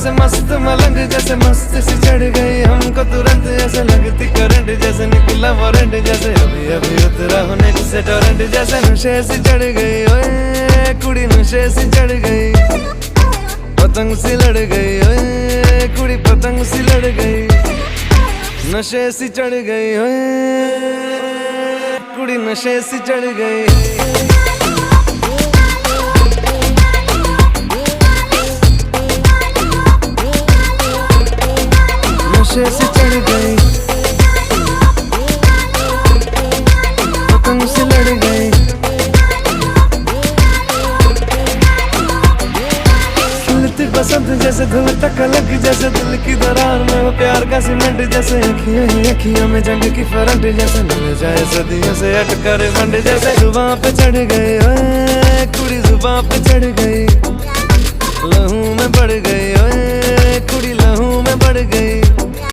जैसे मस्त मलंग जैसे मस्त सी चढ़ गई हमको तुरंत, ऐसे लगती करंट जैसे निकला वारंट, जैसे अभी अभी उतरा हूँ नेक्स्ट से टोरेंट, जैसे नशे सी चढ़ गई ओए कुड़ी नशे सी चढ़ गई, पतंग सी लड़ गई ओए कुड़ी पतंग सी लड़ गई, नशे सी चढ़ गई ओए कुड़ी नशे सी चढ़ गई। नशे से चढ़ गई, पतंग से लड़ गई, खिलती बसंत जैसे धुल तक अलग, जैसे दिल की दरार में वो प्यार का सीमेंट, जैसे अखियां ही अखियां में जंग की फरंट, जैसे मिल जाए सदियों से अटकर बंड, जैसे जुबां पे चढ़ गई ओए कुड़ी जुबां पे चढ़ गई।